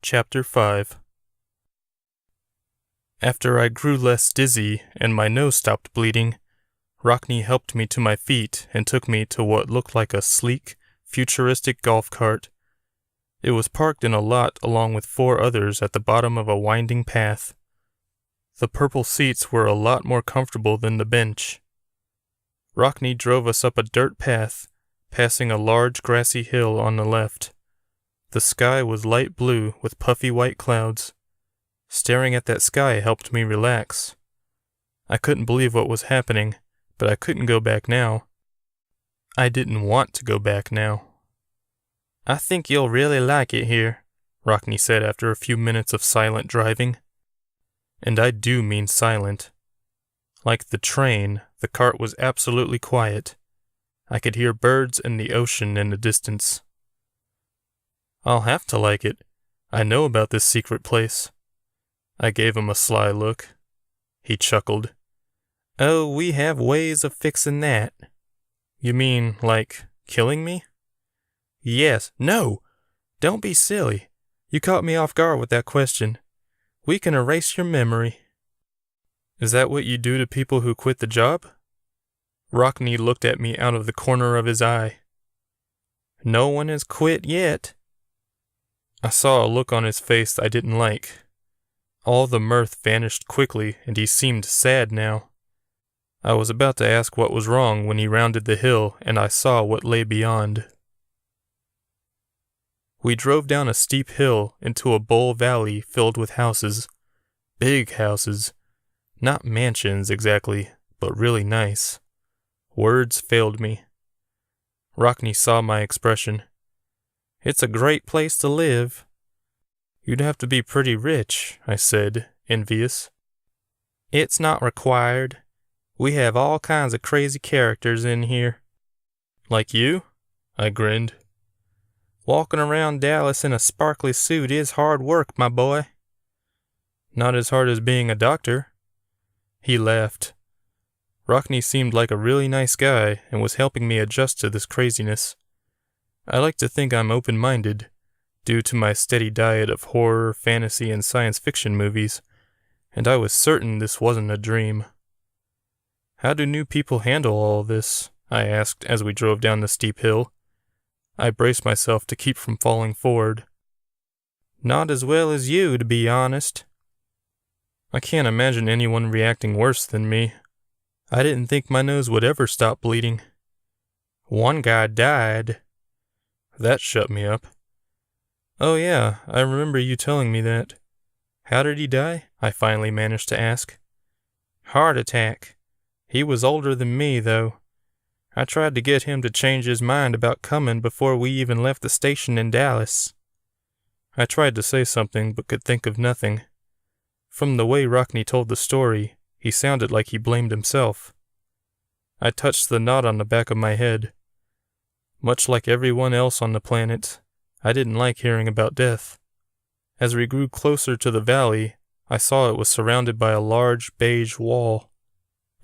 Chapter 5. After I grew less dizzy and my nose stopped bleeding, Rockney helped me to my feet and took me to what looked like a sleek, futuristic golf cart. It was parked in a lot along with 4 others at the bottom of a winding path. The purple seats were a lot more comfortable than the bench. Rockney drove us up a dirt path, passing a large grassy hill on the left. The sky was light blue with puffy white clouds. Staring at that sky helped me relax. I couldn't believe what was happening, but I couldn't go back now. I didn't want to go back now. "I think you'll really like it here," Rockney said after a few minutes of silent driving. And I do mean silent. Like the train, the cart was absolutely quiet. I could hear birds and the ocean in the distance. "I'll have to like it. I know about this secret place." I gave him a sly look. He chuckled. "Oh, we have ways of fixing that." "You mean, like, killing me?" "Yes. No! Don't be silly. You caught me off guard with that question. We can erase your memory." "Is that what you do to people who quit the job?" Rockney looked at me out of the corner of his eye. "No one has quit yet." I saw a look on his face I didn't like. All the mirth vanished quickly, and he seemed sad now. I was about to ask what was wrong when he rounded the hill, and I saw what lay beyond. We drove down a steep hill into a bowl valley filled with houses. Big houses. Not mansions exactly, but really nice. Words failed me. Rockney saw my expression. "It's a great place to live." "You'd have to be pretty rich," I said, envious. "It's not required. We have all kinds of crazy characters in here." "Like you?" I grinned. "Walking around Dallas in a sparkly suit is hard work, my boy." "Not as hard as being a doctor." He laughed. Rockney seemed like a really nice guy and was helping me adjust to this craziness. I like to think I'm open-minded, due to my steady diet of horror, fantasy, and science fiction movies, and I was certain this wasn't a dream. "How do new people handle all this?" I asked as we drove down the steep hill. I braced myself to keep from falling forward. "Not as well as you, to be honest." I can't imagine anyone reacting worse than me. I didn't think my nose would ever stop bleeding. "One guy died." That shut me up. "Oh yeah, I remember you telling me that. How did he die?" I finally managed to ask. "Heart attack. He was older than me, though. I tried to get him to change his mind about coming before we even left the station in Dallas." I tried to say something, but could think of nothing. From the way Rockney told the story, he sounded like he blamed himself. I touched the knot on the back of my head. Much like everyone else on the planet, I didn't like hearing about death. As we grew closer to the valley, I saw it was surrounded by a large beige wall.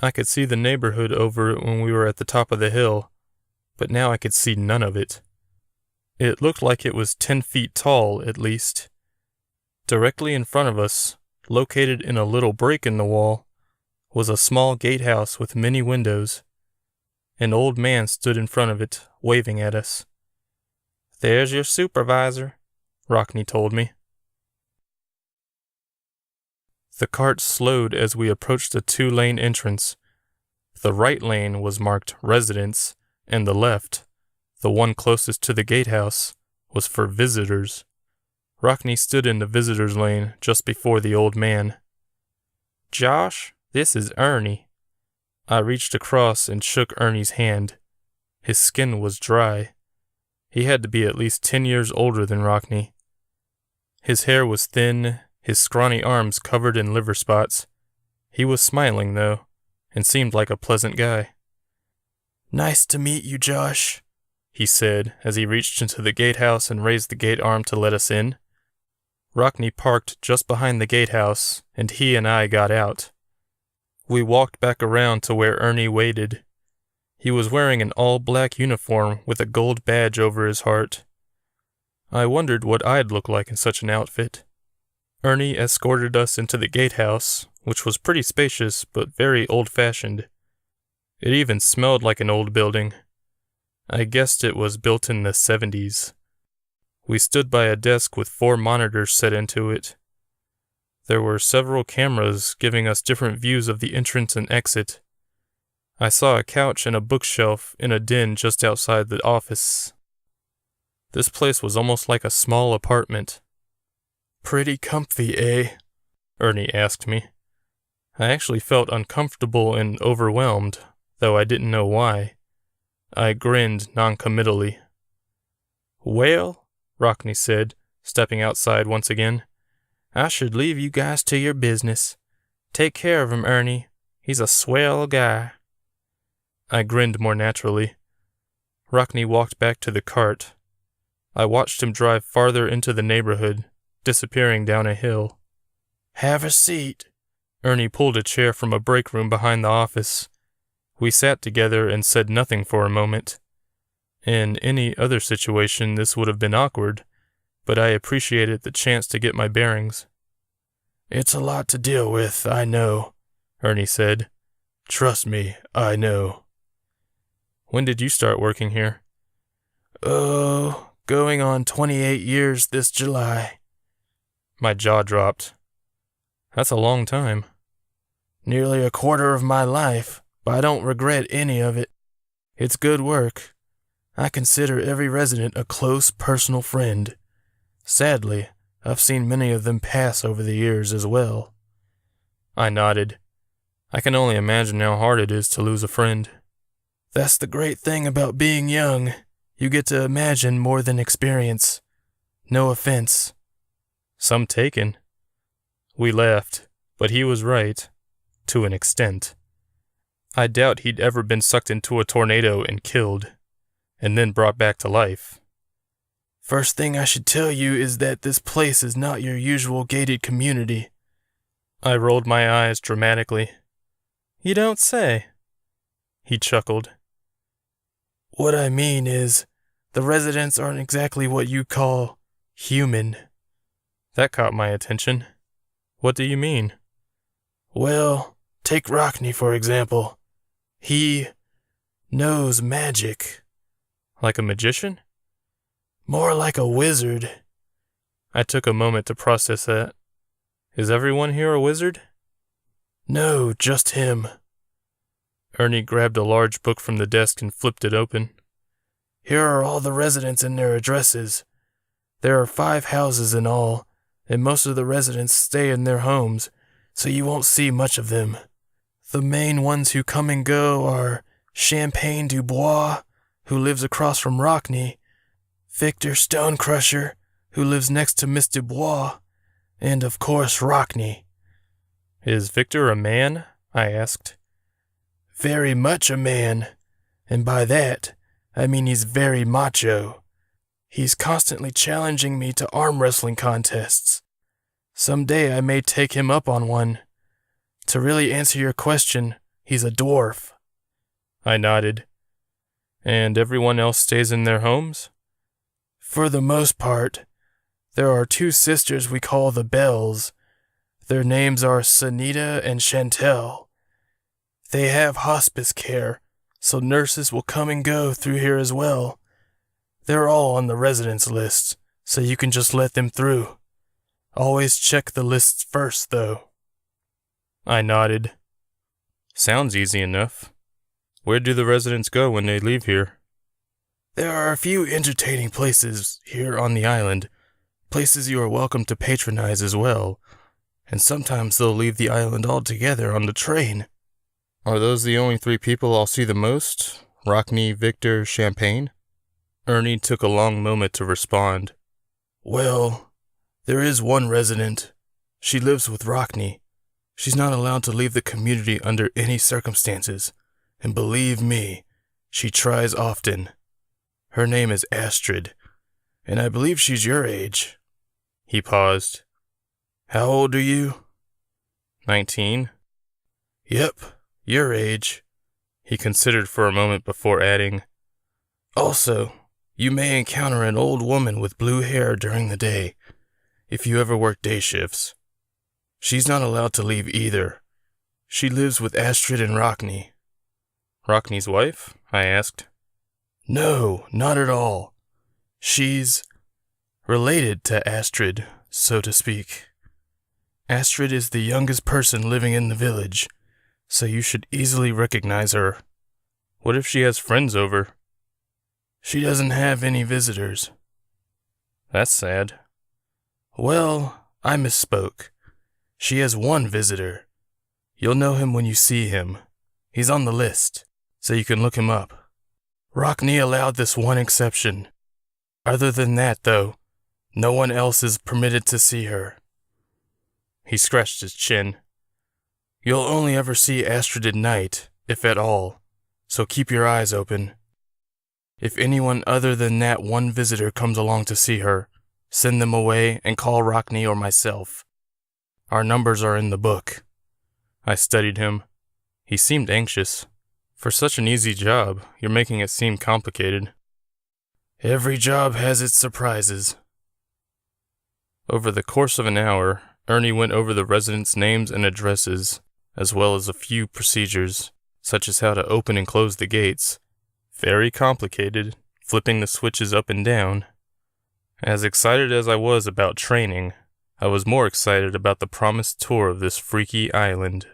I could see the neighborhood over it when we were at the top of the hill, but now I could see none of it. It looked like it was 10 feet tall, at least. Directly in front of us, located in a little break in the wall, was a small gatehouse with many windows. An old man stood in front of it, waving at us. "There's your supervisor," Rockney told me. The cart slowed as we approached a 2-lane entrance. The right lane was marked Residents, and the left, the one closest to the gatehouse, was for visitors. Rockney stood in the visitors' lane just before the old man. "Josh, this is Ernie." I reached across and shook Ernie's hand. His skin was dry. He had to be at least 10 years older than Rockney. His hair was thin, his scrawny arms covered in liver spots. He was smiling, though, and seemed like a pleasant guy. "Nice to meet you, Josh," he said as he reached into the gatehouse and raised the gate arm to let us in. Rockney parked just behind the gatehouse, and he and I got out. We walked back around to where Ernie waited. He was wearing an all-black uniform with a gold badge over his heart. I wondered what I'd look like in such an outfit. Ernie escorted us into the gatehouse, which was pretty spacious but very old-fashioned. It even smelled like an old building. I guessed it was built in the 70s. We stood by a desk with 4 monitors set into it. There were several cameras giving us different views of the entrance and exit. I saw a couch and a bookshelf in a den just outside the office. This place was almost like a small apartment. "Pretty comfy, eh?" Ernie asked me. I actually felt uncomfortable and overwhelmed, though I didn't know why. I grinned noncommittally. "Well," Rockney said, stepping outside once again, "I should leave you guys to your business. Take care of him, Ernie. He's a swell guy." I grinned more naturally. Rockney walked back to the cart. I watched him drive farther into the neighborhood, disappearing down a hill. "Have a seat." Ernie pulled a chair from a break room behind the office. We sat together and said nothing for a moment. In any other situation, this would have been awkward, but I appreciated the chance to get my bearings. "It's a lot to deal with, I know," Ernie said. "Trust me, I know." "When did you start working here?" "Oh, going on 28 years this July." My jaw dropped. "That's a long time." "Nearly a quarter of my life, but I don't regret any of it. It's good work. I consider every resident a close personal friend. Sadly, I've seen many of them pass over the years as well." I nodded. I can only imagine how hard it is to lose a friend. "That's the great thing about being young. You get to imagine more than experience. No offense." "Some taken." We laughed, but he was right, to an extent. I doubt he'd ever been sucked into a tornado and killed, and then brought back to life. "First thing I should tell you is that this place is not your usual gated community." I rolled my eyes dramatically. "You don't say." He chuckled. "What I mean is, the residents aren't exactly what you call human." That caught my attention. "What do you mean?" "Well, take Rockney for example. He knows magic." "Like a magician?" "More like a wizard." I took a moment to process that. "Is everyone here a wizard?" "No, just him." Ernie grabbed a large book from the desk and flipped it open. "Here are all the residents and their addresses. There are 5 houses in all, and most of the residents stay in their homes, so you won't see much of them. The main ones who come and go are Champagne Dubois, who lives across from Rockney, Victor Stonecrusher, who lives next to Miss Dubois, and of course Rockney." "Is Victor a man?" I asked. "Very much a man, and by that, I mean he's very macho. He's constantly challenging me to arm wrestling contests. Someday I may take him up on one. To really answer your question, he's a dwarf." I nodded. "And everyone else stays in their homes?" "For the most part. There are 2 sisters we call the Bells. Their names are Sanita and Chantel. They have hospice care, so nurses will come and go through here as well. They're all on the residence list, so you can just let them through. Always check the lists first, though." I nodded. "Sounds easy enough. Where do the residents go when they leave here?" "There are a few entertaining places here on the island, places you are welcome to patronize as well, and sometimes they'll leave the island altogether on the train." "Are those the only 3 people I'll see the most? Rockney, Victor, Champagne?" Ernie took a long moment to respond. "Well, there is one resident. She lives with Rockney. She's not allowed to leave the community under any circumstances, and believe me, she tries often. Her name is Astrid, and I believe she's your age." He paused. "How old are you?" 19. "Yep, your age." He considered for a moment before adding, "Also, You may encounter an old woman with blue hair during the day, if you ever work day shifts. She's not allowed to leave either. She lives with Astrid and Rockney." "Rockney's wife?" I asked. "No, not at all. She's related to Astrid, so to speak. Astrid is the youngest person living in the village, so you should easily recognize her." "What if she has friends over?" "She doesn't have any visitors." "That's sad." "Well, I misspoke. She has one visitor. You'll know him when you see him. He's on the list, so you can look him up. Rockney allowed this one exception. Other than that, though, no one else is permitted to see her." He scratched his chin. "You'll only ever see Astrid at night, if at all, so keep your eyes open. If anyone other than that one visitor comes along to see her, send them away and call Rockney or myself. Our numbers are in the book." I studied him. He seemed anxious. "For such an easy job, you're making it seem complicated." "Every job has its surprises." Over the course of an hour, Ernie went over the residents' names and addresses, as well as a few procedures, such as how to open and close the gates. Very complicated, flipping the switches up and down. As excited as I was about training, I was more excited about the promised tour of this freaky island.